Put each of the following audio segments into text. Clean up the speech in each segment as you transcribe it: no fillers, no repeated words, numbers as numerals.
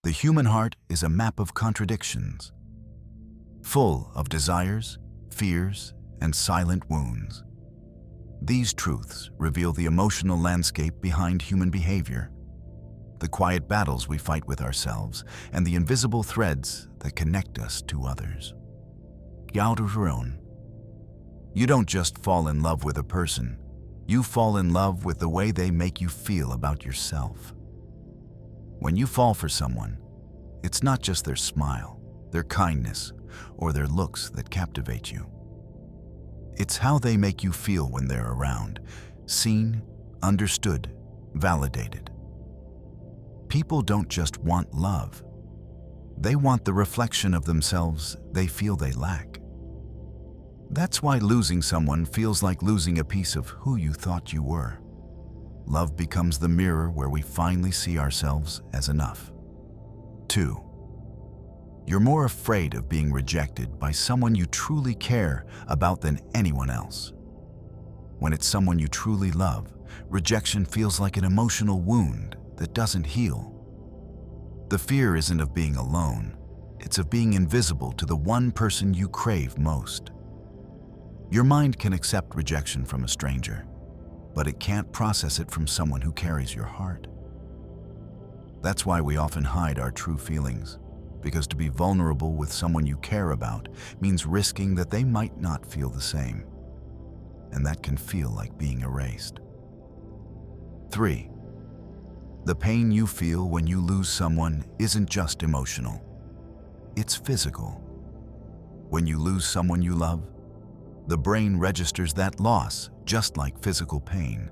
The human heart is a map of contradictions, full of desires, fears, and silent wounds. These truths reveal the emotional landscape behind human behavior, the quiet battles we fight with ourselves, and the invisible threads that connect us to others. Hjärteron. You don't just fall in love with a person, you fall in love with the way they make you feel about yourself. When you fall for someone, it's not just their smile, their kindness, or their looks that captivate you. It's how they make you feel when they're around, seen, understood, validated. People don't just want love. They want the reflection of themselves they feel they lack. That's why losing someone feels like losing a piece of who you thought you were. Love becomes the mirror where we finally see ourselves as enough. 2. You're more afraid of being rejected by someone you truly care about than anyone else. When it's someone you truly love, rejection feels like an emotional wound that doesn't heal. The fear isn't of being alone, it's of being invisible to the one person you crave most. Your mind can accept rejection from a stranger, but it can't process it from someone who carries your heart. That's why we often hide our true feelings, because to be vulnerable with someone you care about means risking that they might not feel the same, and that can feel like being erased. 3. The pain you feel when you lose someone isn't just emotional, it's physical. When you lose someone you love, the brain registers that loss just like physical pain.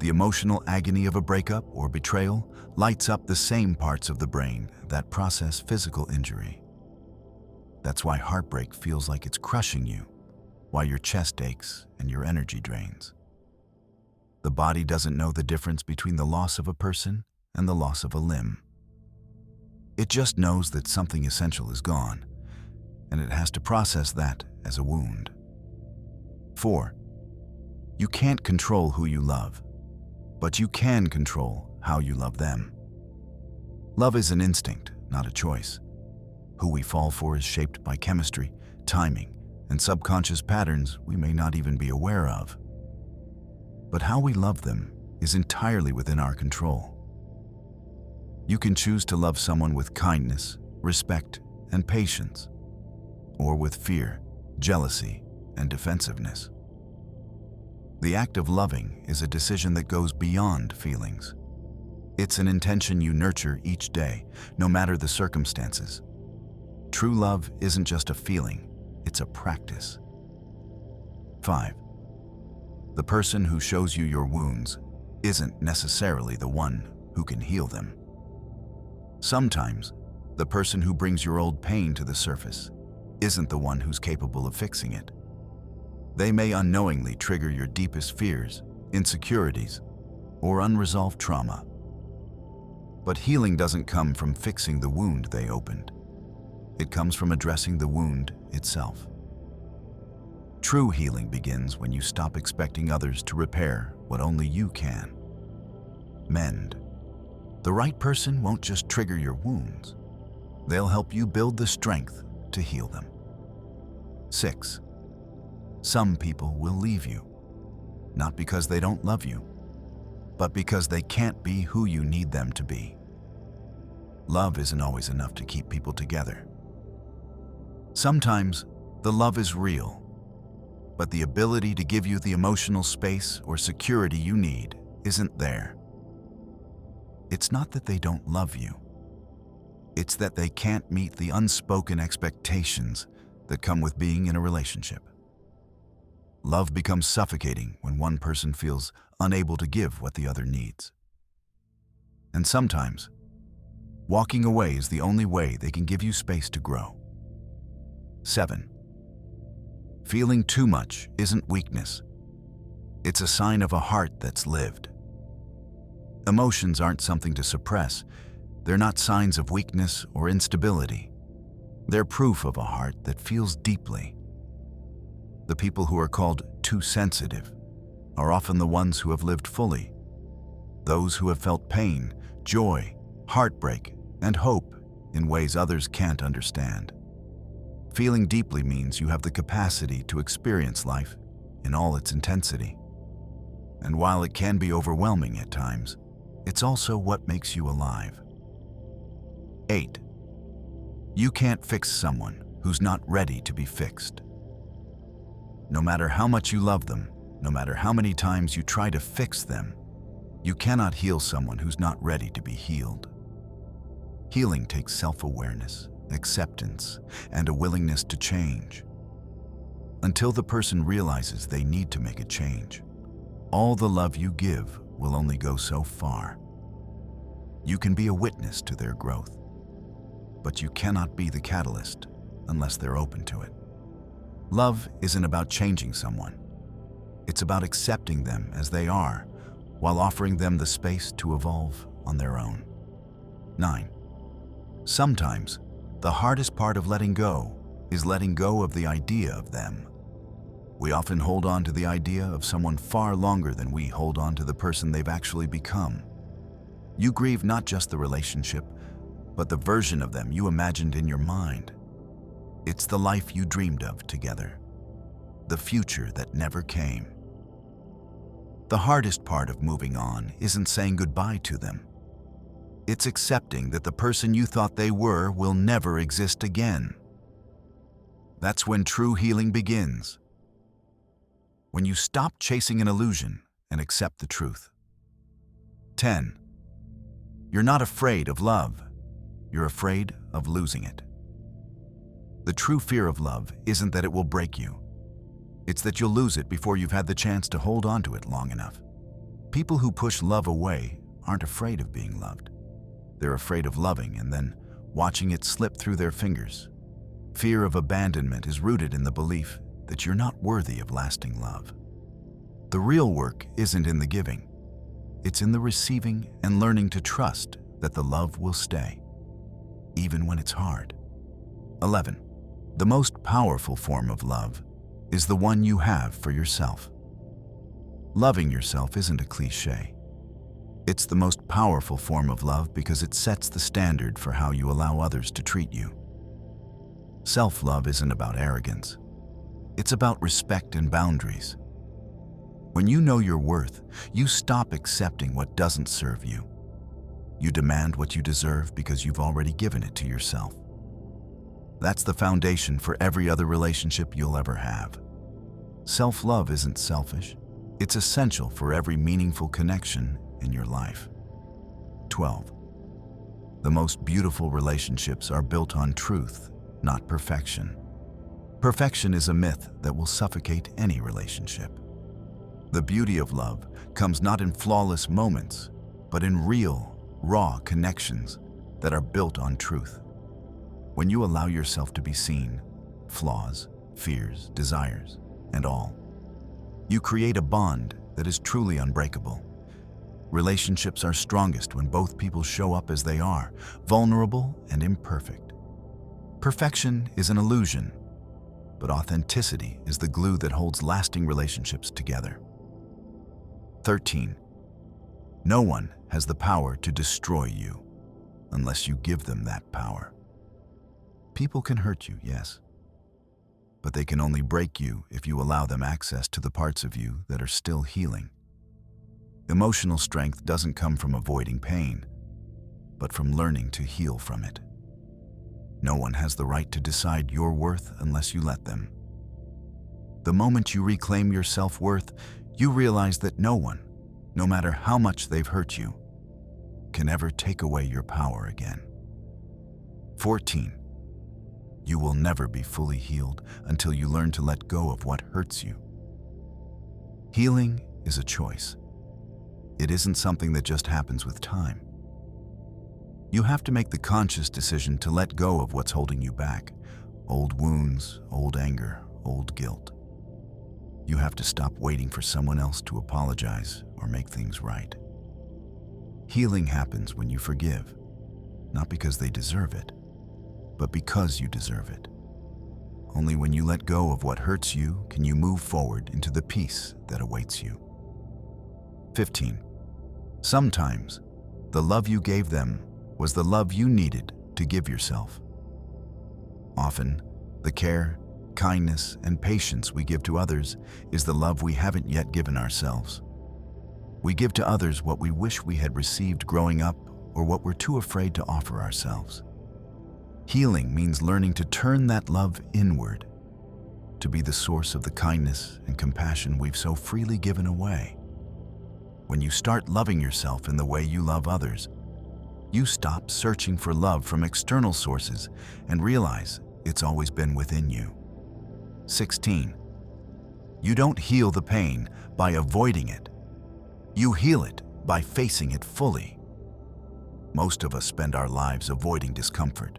The emotional agony of a breakup or betrayal lights up the same parts of the brain that process physical injury. That's why heartbreak feels like it's crushing you, why your chest aches and your energy drains. The body doesn't know the difference between the loss of a person and the loss of a limb. It just knows that something essential is gone, and it has to process that as a wound. 4. You can't control who you love, but you can control how you love them. Love is an instinct, not a choice. Who we fall for is shaped by chemistry, timing, and subconscious patterns we may not even be aware of. But how we love them is entirely within our control. You can choose to love someone with kindness, respect, and patience, or with fear, jealousy, and defensiveness. The act of loving is a decision that goes beyond feelings. It's an intention you nurture each day, no matter the circumstances. True love isn't just a feeling, it's a practice. 5. The person who shows you your wounds isn't necessarily the one who can heal them. Sometimes, the person who brings your old pain to the surface isn't the one who's capable of fixing it. They may unknowingly trigger your deepest fears, insecurities, or unresolved trauma. But healing doesn't come from fixing the wound they opened. It comes from addressing the wound itself. True healing begins when you stop expecting others to repair what only you can. Mend. The right person won't just trigger your wounds. They'll help you build the strength to heal them. 6. Some people will leave you, not because they don't love you, but because they can't be who you need them to be. Love isn't always enough to keep people together. Sometimes, the love is real, but the ability to give you the emotional space or security you need isn't there. It's not that they don't love you. It's that they can't meet the unspoken expectations that come with being in a relationship. Love becomes suffocating when one person feels unable to give what the other needs. And sometimes, walking away is the only way they can give you space to grow. 7. Feeling too much isn't weakness. It's a sign of a heart that's lived. Emotions aren't something to suppress. They're not signs of weakness or instability. They're proof of a heart that feels deeply. The people who are called too sensitive are often the ones who have lived fully. Those who have felt pain, joy, heartbreak, and hope in ways others can't understand. Feeling deeply means you have the capacity to experience life in all its intensity. And while it can be overwhelming at times, it's also what makes you alive. 8. You can't fix someone who's not ready to be fixed. No matter how much you love them, no matter how many times you try to fix them, you cannot heal someone who's not ready to be healed. Healing takes self-awareness, acceptance, and a willingness to change. Until the person realizes they need to make a change, all the love you give will only go so far. You can be a witness to their growth, but you cannot be the catalyst unless they're open to it. Love isn't about changing someone. It's about accepting them as they are, while offering them the space to evolve on their own. 9. Sometimes, the hardest part of letting go is letting go of the idea of them. We often hold on to the idea of someone far longer than we hold on to the person they've actually become. You grieve not just the relationship, but the version of them you imagined in your mind. It's the life you dreamed of together, the future that never came. The hardest part of moving on isn't saying goodbye to them. It's accepting that the person you thought they were will never exist again. That's when true healing begins. When you stop chasing an illusion and accept the truth. 10. You're not afraid of love. You're afraid of losing it. The true fear of love isn't that it will break you. It's that you'll lose it before you've had the chance to hold on to it long enough. People who push love away aren't afraid of being loved. They're afraid of loving and then watching it slip through their fingers. Fear of abandonment is rooted in the belief that you're not worthy of lasting love. The real work isn't in the giving. It's in the receiving and learning to trust that the love will stay, even when it's hard. 11. The most powerful form of love is the one you have for yourself. Loving yourself isn't a cliche. It's the most powerful form of love because it sets the standard for how you allow others to treat you. Self-love isn't about arrogance. It's about respect and boundaries. When you know your worth, you stop accepting what doesn't serve you. You demand what you deserve because you've already given it to yourself. That's the foundation for every other relationship you'll ever have. Self-love isn't selfish. It's essential for every meaningful connection in your life. 12. The most beautiful relationships are built on truth, not perfection. Perfection is a myth that will suffocate any relationship. The beauty of love comes not in flawless moments, but in real, raw connections that are built on truth. When you allow yourself to be seen, flaws, fears, desires, and all, you create a bond that is truly unbreakable. Relationships are strongest when both people show up as they are, vulnerable and imperfect. Perfection is an illusion, but authenticity is the glue that holds lasting relationships together. 13. No one has the power to destroy you unless you give them that power. People can hurt you, yes, but they can only break you if you allow them access to the parts of you that are still healing. Emotional strength doesn't come from avoiding pain, but from learning to heal from it. No one has the right to decide your worth unless you let them. The moment you reclaim your self-worth, you realize that no one, no matter how much they've hurt you, can ever take away your power again. 14. You will never be fully healed until you learn to let go of what hurts you. Healing is a choice. It isn't something that just happens with time. You have to make the conscious decision to let go of what's holding you back. Old wounds, old anger, old guilt. You have to stop waiting for someone else to apologize or make things right. Healing happens when you forgive, not because they deserve it, but because you deserve it. Only when you let go of what hurts you can you move forward into the peace that awaits you. 15. Sometimes, the love you gave them was the love you needed to give yourself. Often, the care, kindness, and patience we give to others is the love we haven't yet given ourselves. We give to others what we wish we had received growing up or what we're too afraid to offer ourselves. Healing means learning to turn that love inward, to be the source of the kindness and compassion we've so freely given away. When you start loving yourself in the way you love others, you stop searching for love from external sources and realize it's always been within you. 16. You don't heal the pain by avoiding it. You heal it by facing it fully. Most of us spend our lives avoiding discomfort.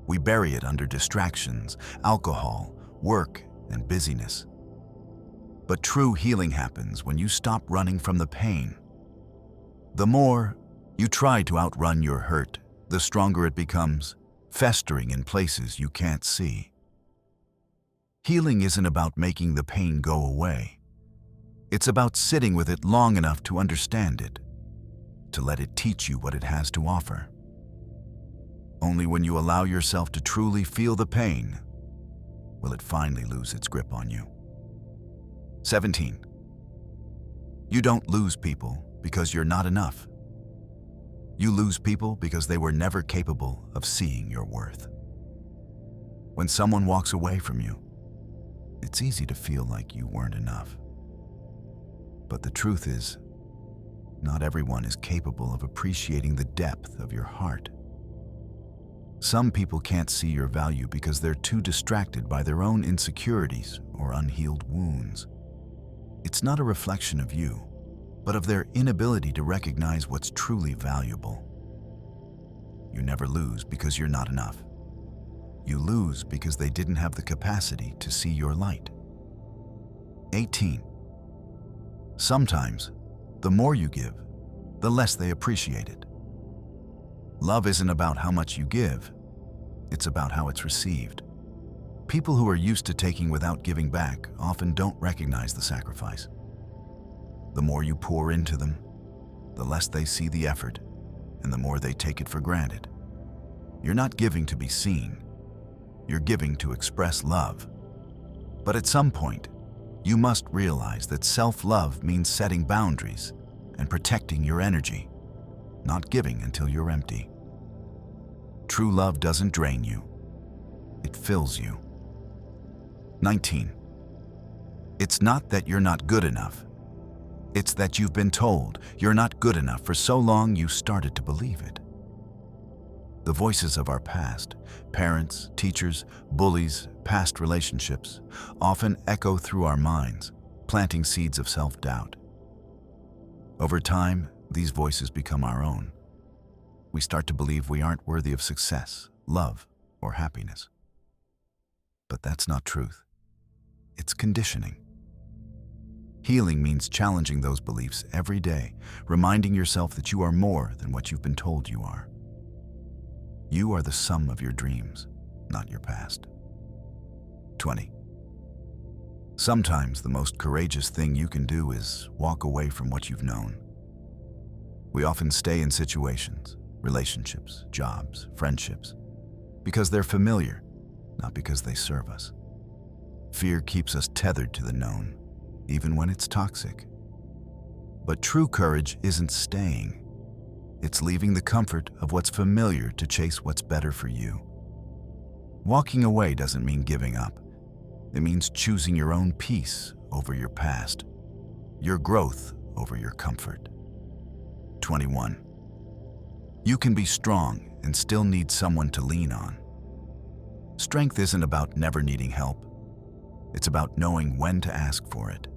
We bury it under distractions, alcohol, work, and busyness. But true healing happens when you stop running from the pain. The more you try to outrun your hurt, the stronger it becomes, festering in places you can't see. Healing isn't about making the pain go away. It's about sitting with it long enough to understand it, to let it teach you what it has to offer. Only when you allow yourself to truly feel the pain will it finally lose its grip on you. 17. You don't lose people because you're not enough. You lose people because they were never capable of seeing your worth. When someone walks away from you, it's easy to feel like you weren't enough. But the truth is, not everyone is capable of appreciating the depth of your heart. Some people can't see your value because they're too distracted by their own insecurities or unhealed wounds. It's not a reflection of you, but of their inability to recognize what's truly valuable. You never lose because you're not enough. You lose because they didn't have the capacity to see your light. 18. Sometimes, the more you give, the less they appreciate it. Love isn't about how much you give, it's about how it's received. People who are used to taking without giving back often don't recognize the sacrifice. The more you pour into them, the less they see the effort, and the more they take it for granted. You're not giving to be seen, you're giving to express love. But at some point, you must realize that self-love means setting boundaries and protecting your energy, not giving until you're empty. True love doesn't drain you, it fills you. 19. It's not that you're not good enough. It's that you've been told you're not good enough for so long you started to believe it. The voices of our past, parents, teachers, bullies, past relationships, often echo through our minds, planting seeds of self-doubt. Over time, these voices become our own. We start to believe we aren't worthy of success, love, or happiness. But that's not truth. It's conditioning. Healing means challenging those beliefs every day, reminding yourself that you are more than what you've been told you are. You are the sum of your dreams, not your past. 20. Sometimes the most courageous thing you can do is walk away from what you've known. We often stay in situations, relationships, jobs, friendships, because they're familiar, not because they serve us. Fear keeps us tethered to the known, even when it's toxic. But true courage isn't staying. It's leaving the comfort of what's familiar to chase what's better for you. Walking away doesn't mean giving up. It means choosing your own peace over your past, your growth over your comfort. 21. You can be strong and still need someone to lean on. Strength isn't about never needing help. It's about knowing when to ask for it.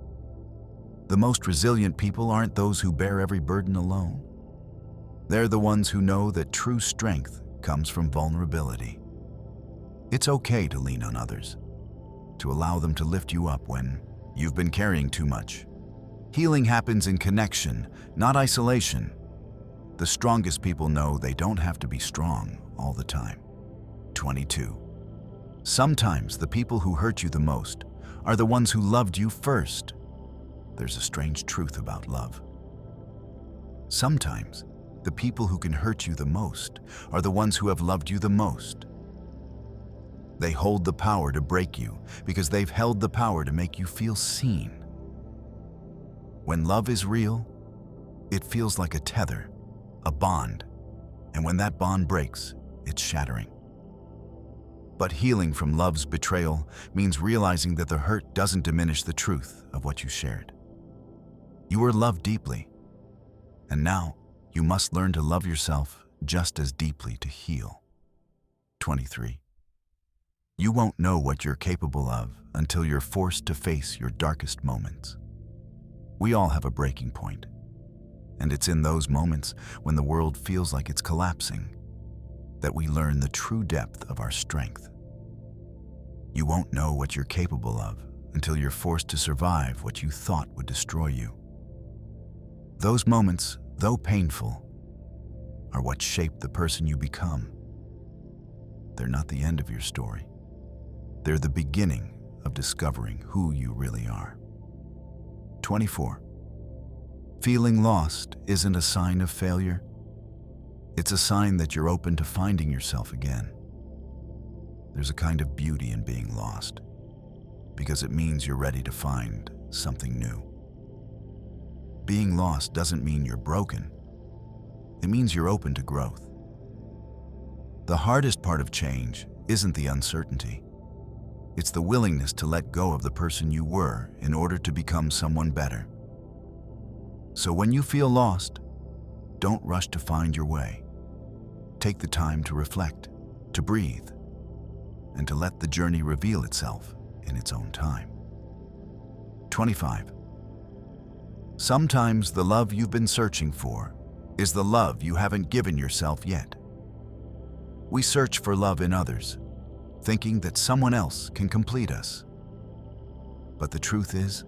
The most resilient people aren't those who bear every burden alone. They're the ones who know that true strength comes from vulnerability. It's okay to lean on others, to allow them to lift you up when you've been carrying too much. Healing happens in connection, not isolation. The strongest people know they don't have to be strong all the time. 22. Sometimes the people who hurt you the most are the ones who loved you first. There's a strange truth about love. Sometimes the people who can hurt you the most are the ones who have loved you the most. They hold the power to break you because they've held the power to make you feel seen. When love is real, it feels like a tether, a bond, and when that bond breaks, it's shattering. But healing from love's betrayal means realizing that the hurt doesn't diminish the truth of what you shared. You were loved deeply, and now you must learn to love yourself just as deeply to heal. 23. You won't know what you're capable of until you're forced to face your darkest moments. We all have a breaking point, and it's in those moments when the world feels like it's collapsing that we learn the true depth of our strength. You won't know what you're capable of until you're forced to survive what you thought would destroy you. Those moments, though painful, are what shape the person you become. They're not the end of your story. They're the beginning of discovering who you really are. 24. Feeling lost isn't a sign of failure. It's a sign that you're open to finding yourself again. There's a kind of beauty in being lost, because it means you're ready to find something new. Being lost doesn't mean you're broken. It means you're open to growth. The hardest part of change isn't the uncertainty. It's the willingness to let go of the person you were in order to become someone better. So when you feel lost, don't rush to find your way. Take the time to reflect, to breathe, and to let the journey reveal itself in its own time. 25. Sometimes the love you've been searching for is the love you haven't given yourself yet. We search for love in others, thinking that someone else can complete us. But the truth is,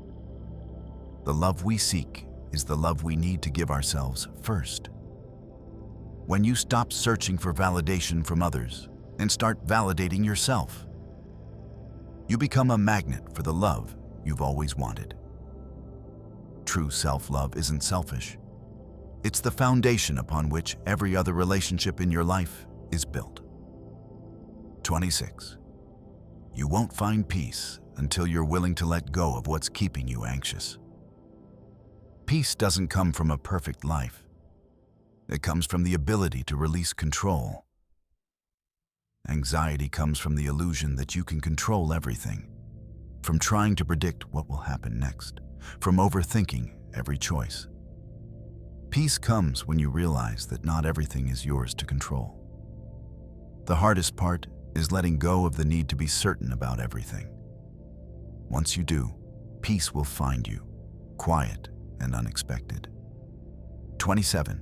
the love we seek is the love we need to give ourselves first. When you stop searching for validation from others and start validating yourself, you become a magnet for the love you've always wanted. True self-love isn't selfish. It's the foundation upon which every other relationship in your life is built. 26. You won't find peace until you're willing to let go of what's keeping you anxious. Peace doesn't come from a perfect life. It comes from the ability to release control. Anxiety comes from the illusion that you can control everything, from trying to predict what will happen next, from overthinking every choice. Peace comes when you realize that not everything is yours to control. The hardest part is letting go of the need to be certain about everything. Once you do, peace will find you, quiet and unexpected. 27.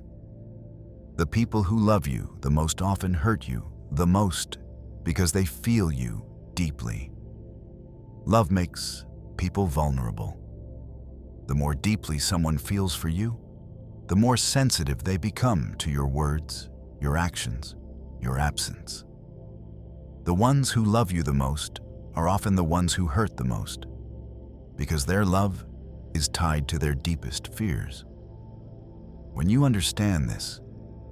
The people who love you the most often hurt you the most because they feel you deeply. Love makes people vulnerable. The more deeply someone feels for you, the more sensitive they become to your words, your actions, your absence. The ones who love you the most are often the ones who hurt the most, because their love is tied to their deepest fears. When you understand this,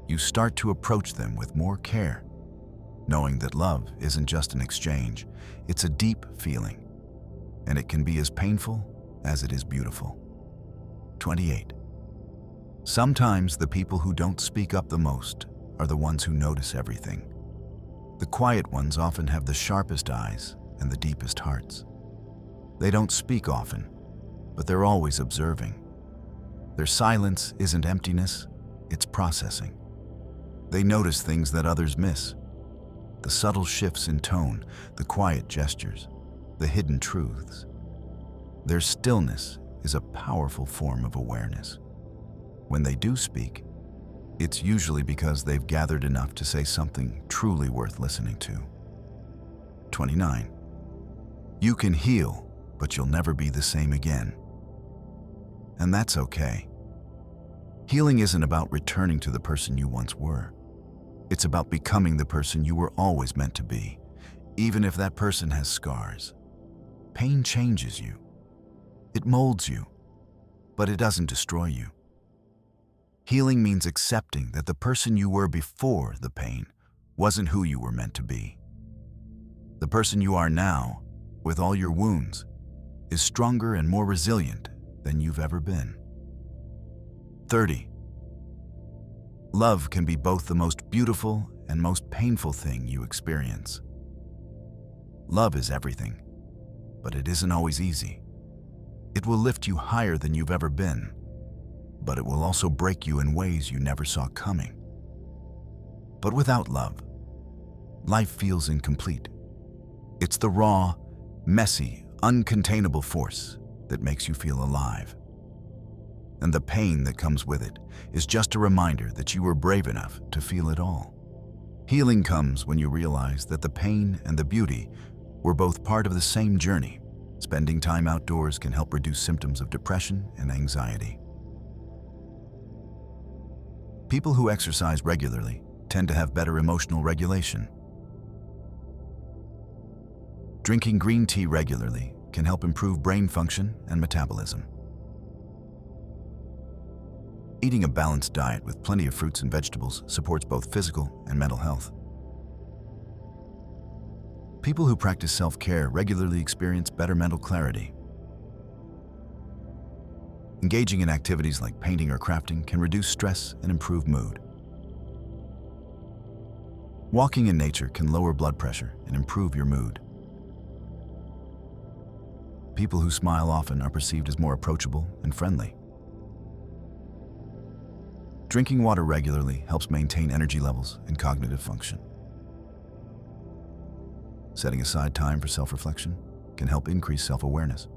you start to approach them with more care, knowing that love isn't just an exchange, it's a deep feeling, and it can be as painful as it is beautiful. 28. Sometimes the people who don't speak up the most are the ones who notice everything. The quiet ones often have the sharpest eyes and the deepest hearts. They don't speak often, but they're always observing. Their silence isn't emptiness, it's processing. They notice things that others miss. The subtle shifts in tone, the quiet gestures, the hidden truths. Their stillness is a powerful form of awareness. When they do speak, it's usually because they've gathered enough to say something truly worth listening to. 29. You can heal, but you'll never be the same again. And that's okay. Healing isn't about returning to the person you once were. It's about becoming the person you were always meant to be, even if that person has scars. Pain changes you. It molds you, but it doesn't destroy you. Healing means accepting that the person you were before the pain wasn't who you were meant to be. The person you are now, with all your wounds, is stronger and more resilient than you've ever been. 30. Love can be both the most beautiful and most painful thing you experience. Love is everything, but it isn't always easy. It will lift you higher than you've ever been, but it will also break you in ways you never saw coming. But without love, life feels incomplete. It's the raw, messy, uncontainable force that makes you feel alive. And the pain that comes with it is just a reminder that you were brave enough to feel it all. Healing comes when you realize that the pain and the beauty were both part of the same journey. Spending time outdoors can help reduce symptoms of depression and anxiety. People who exercise regularly tend to have better emotional regulation. Drinking green tea regularly can help improve brain function and metabolism. Eating a balanced diet with plenty of fruits and vegetables supports both physical and mental health. People who practice self-care regularly experience better mental clarity. Engaging in activities like painting or crafting can reduce stress and improve mood. Walking in nature can lower blood pressure and improve your mood. People who smile often are perceived as more approachable and friendly. Drinking water regularly helps maintain energy levels and cognitive function. Setting aside time for self-reflection can help increase self-awareness.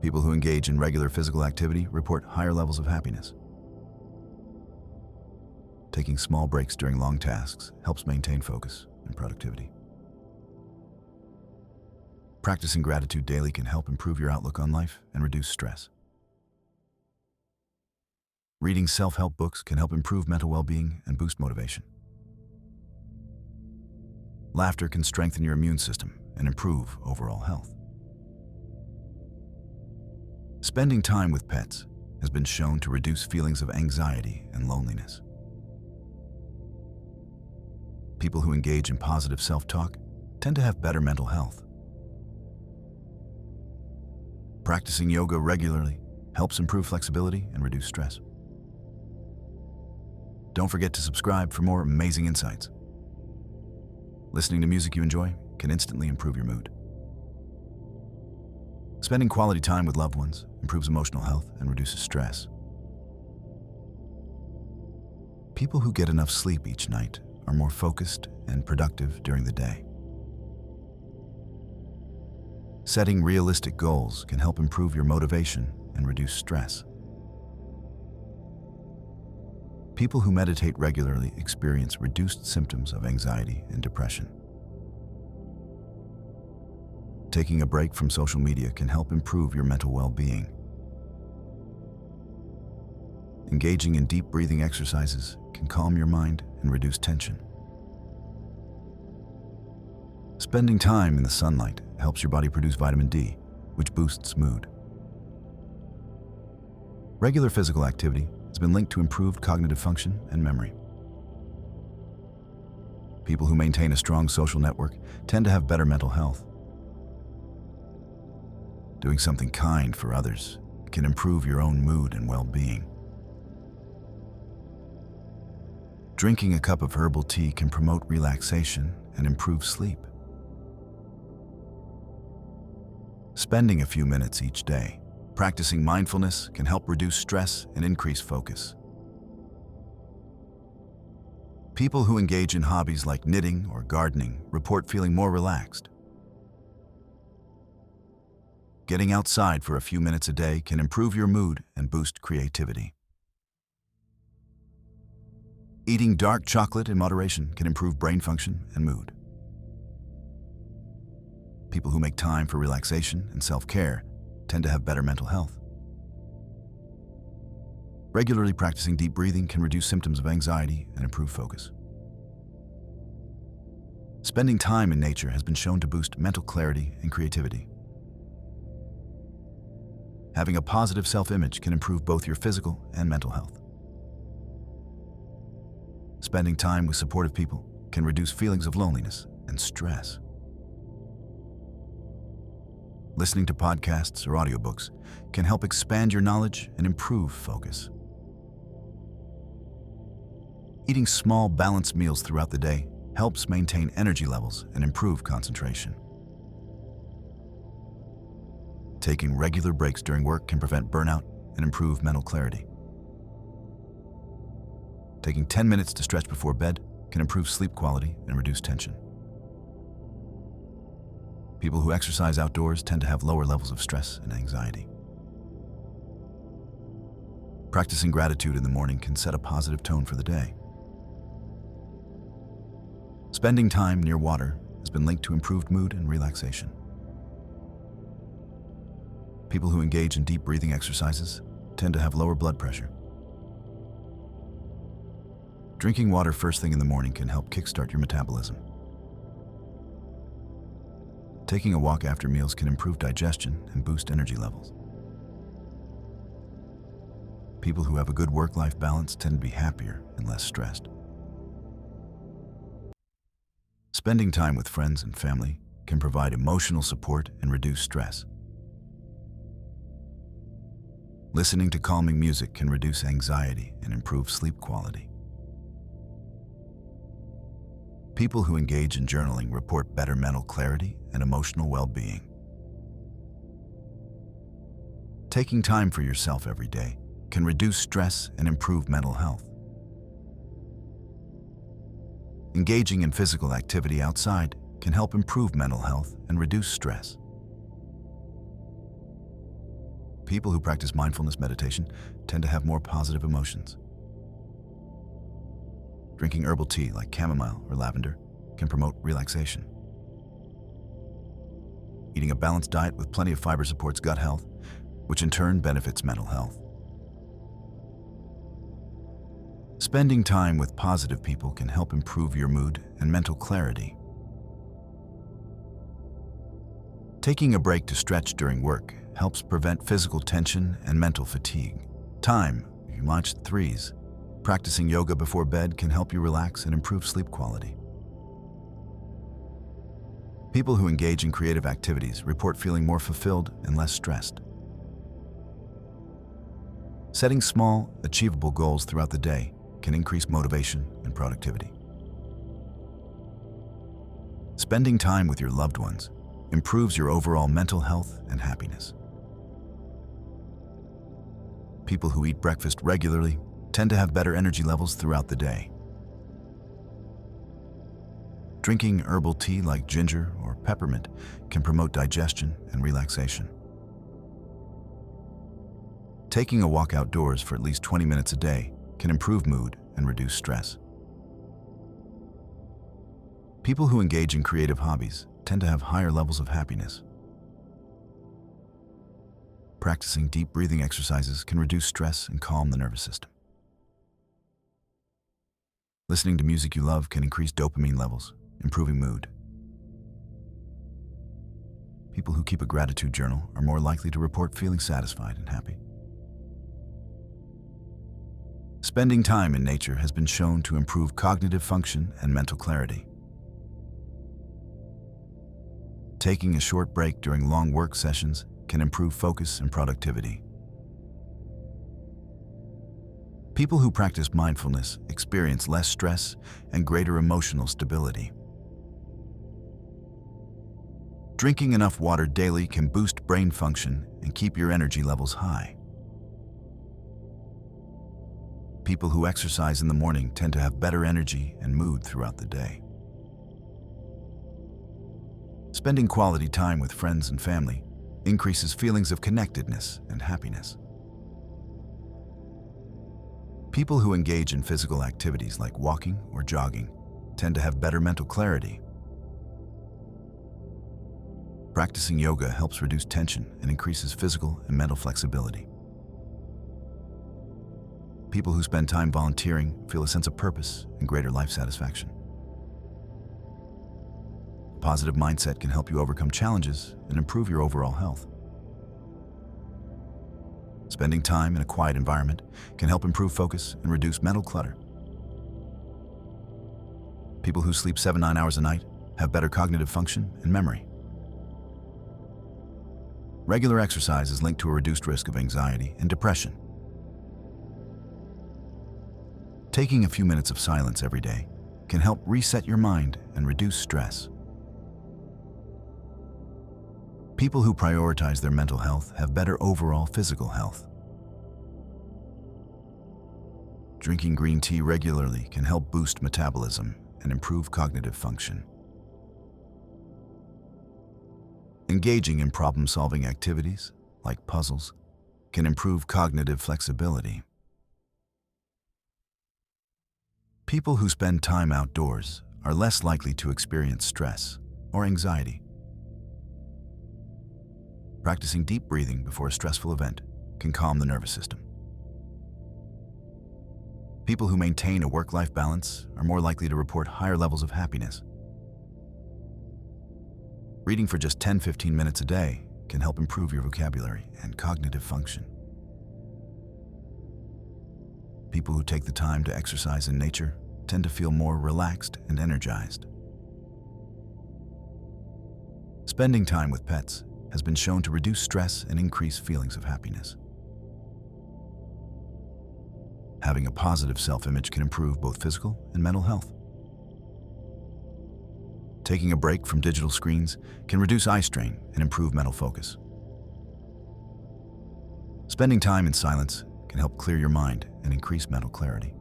People who engage in regular physical activity report higher levels of happiness. Taking small breaks during long tasks helps maintain focus and productivity. Practicing gratitude daily can help improve your outlook on life and reduce stress. Reading self-help books can help improve mental well-being and boost motivation. Laughter can strengthen your immune system and improve overall health. Spending time with pets has been shown to reduce feelings of anxiety and loneliness. People who engage in positive self-talk tend to have better mental health. Practicing yoga regularly helps improve flexibility and reduce stress. Don't forget to subscribe for more amazing insights. Listening to music you enjoy can instantly improve your mood. Spending quality time with loved ones improves emotional health and reduces stress. People who get enough sleep each night are more focused and productive during the day. Setting realistic goals can help improve your motivation and reduce stress. People who meditate regularly experience reduced symptoms of anxiety and depression. Taking a break from social media can help improve your mental well-being. Engaging in deep breathing exercises can calm your mind and reduce tension. Spending time in the sunlight helps your body produce vitamin D, which boosts mood. Regular physical activity has been linked to improved cognitive function and memory. People who maintain a strong social network tend to have better mental health. Doing something kind for others can improve your own mood and well-being. Drinking a cup of herbal tea can promote relaxation and improve sleep. Spending a few minutes each day practicing mindfulness can help reduce stress and increase focus. People who engage in hobbies like knitting or gardening report feeling more relaxed. Getting outside for a few minutes a day can improve your mood and boost creativity. Eating dark chocolate in moderation can improve brain function and mood. People who make time for relaxation and self-care tend to have better mental health. Regularly practicing deep breathing can reduce symptoms of anxiety and improve focus. Spending time in nature has been shown to boost mental clarity and creativity. Having a positive self-image can improve both your physical and mental health. Spending time with supportive people can reduce feelings of loneliness and stress. Listening to podcasts or audiobooks can help expand your knowledge and improve focus. Eating small, balanced meals throughout the day helps maintain energy levels and improve concentration. Taking regular breaks during work can prevent burnout and improve mental clarity. Taking 10 minutes to stretch before bed can improve sleep quality and reduce tension. People who exercise outdoors tend to have lower levels of stress and anxiety. Practicing gratitude in the morning can set a positive tone for the day. Spending time near water has been linked to improved mood and relaxation. People who engage in deep breathing exercises tend to have lower blood pressure. Drinking water first thing in the morning can help kickstart your metabolism. Taking a walk after meals can improve digestion and boost energy levels. People who have a good work-life balance tend to be happier and less stressed. Spending time with friends and family can provide emotional support and reduce stress. Listening to calming music can reduce anxiety and improve sleep quality. People who engage in journaling report better mental clarity and emotional well-being. Taking time for yourself every day can reduce stress and improve mental health. Engaging in physical activity outside can help improve mental health and reduce stress. People who practice mindfulness meditation tend to have more positive emotions. Drinking herbal tea like chamomile or lavender can promote relaxation. Eating a balanced diet with plenty of fiber supports gut health, which in turn benefits mental health. Spending time with positive people can help improve your mood and mental clarity. Taking a break to stretch during work helps prevent physical tension and mental fatigue. Time, you match threes. Practicing yoga before bed can help you relax and improve sleep quality. People who engage in creative activities report feeling more fulfilled and less stressed. Setting small, achievable goals throughout the day can increase motivation and productivity. Spending time with your loved ones improves your overall mental health and happiness. People who eat breakfast regularly tend to have better energy levels throughout the day. Drinking herbal tea like ginger or peppermint can promote digestion and relaxation. Taking a walk outdoors for at least 20 minutes a day can improve mood and reduce stress. People who engage in creative hobbies tend to have higher levels of happiness. Practicing deep breathing exercises can reduce stress and calm the nervous system. Listening to music you love can increase dopamine levels, improving mood. People who keep a gratitude journal are more likely to report feeling satisfied and happy. Spending time in nature has been shown to improve cognitive function and mental clarity. Taking a short break during long work sessions can improve focus and productivity. People who practice mindfulness experience less stress and greater emotional stability. Drinking enough water daily can boost brain function and keep your energy levels high. People who exercise in the morning tend to have better energy and mood throughout the day. Spending quality time with friends and family increases feelings of connectedness and happiness. People who engage in physical activities like walking or jogging tend to have better mental clarity. Practicing yoga helps reduce tension and increases physical and mental flexibility. People who spend time volunteering feel a sense of purpose and greater life satisfaction. A positive mindset can help you overcome challenges and improve your overall health. Spending time in a quiet environment can help improve focus and reduce mental clutter. People who sleep 7-9 hours a night have better cognitive function and memory. Regular exercise is linked to a reduced risk of anxiety and depression. Taking a few minutes of silence every day can help reset your mind and reduce stress. People who prioritize their mental health have better overall physical health. Drinking green tea regularly can help boost metabolism and improve cognitive function. Engaging in problem-solving activities, like puzzles, can improve cognitive flexibility. People who spend time outdoors are less likely to experience stress or anxiety. Practicing deep breathing before a stressful event can calm the nervous system. People who maintain a work-life balance are more likely to report higher levels of happiness. Reading for just 10-15 minutes a day can help improve your vocabulary and cognitive function. People who take the time to exercise in nature tend to feel more relaxed and energized. Spending time with pets has been shown to reduce stress and increase feelings of happiness. Having a positive self-image can improve both physical and mental health. Taking a break from digital screens can reduce eye strain and improve mental focus. Spending time in silence can help clear your mind and increase mental clarity.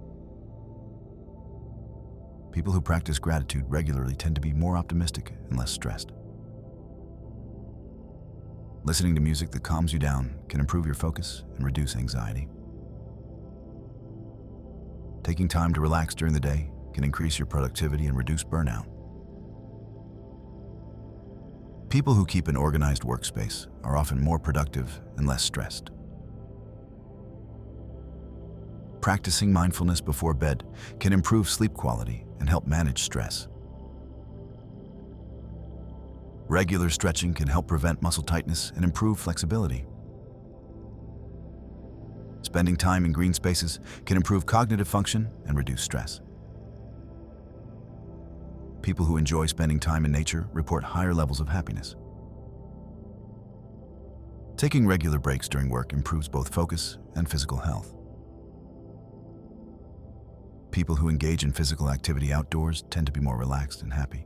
People who practice gratitude regularly tend to be more optimistic and less stressed. Listening to music that calms you down can improve your focus and reduce anxiety. Taking time to relax during the day can increase your productivity and reduce burnout. People who keep an organized workspace are often more productive and less stressed. Practicing mindfulness before bed can improve sleep quality and help manage stress. Regular stretching can help prevent muscle tightness and improve flexibility. Spending time in green spaces can improve cognitive function and reduce stress. People who enjoy spending time in nature report higher levels of happiness. Taking regular breaks during work improves both focus and physical health. People who engage in physical activity outdoors tend to be more relaxed and happy.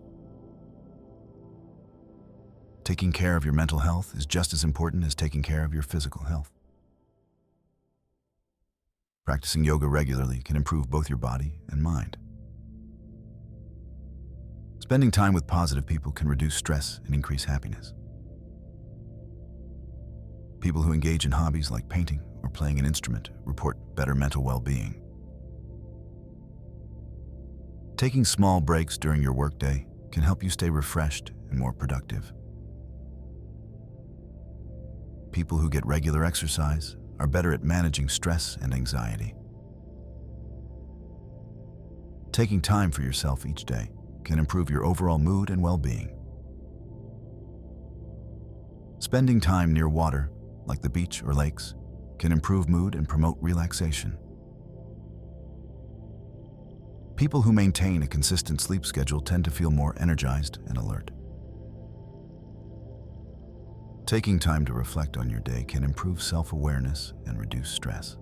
Taking care of your mental health is just as important as taking care of your physical health. Practicing yoga regularly can improve both your body and mind. Spending time with positive people can reduce stress and increase happiness. People who engage in hobbies like painting or playing an instrument report better mental well-being. Taking small breaks during your workday can help you stay refreshed and more productive. People who get regular exercise are better at managing stress and anxiety. Taking time for yourself each day can improve your overall mood and well-being. Spending time near water, like the beach or lakes, can improve mood and promote relaxation. People who maintain a consistent sleep schedule tend to feel more energized and alert. Taking time to reflect on your day can improve self-awareness and reduce stress.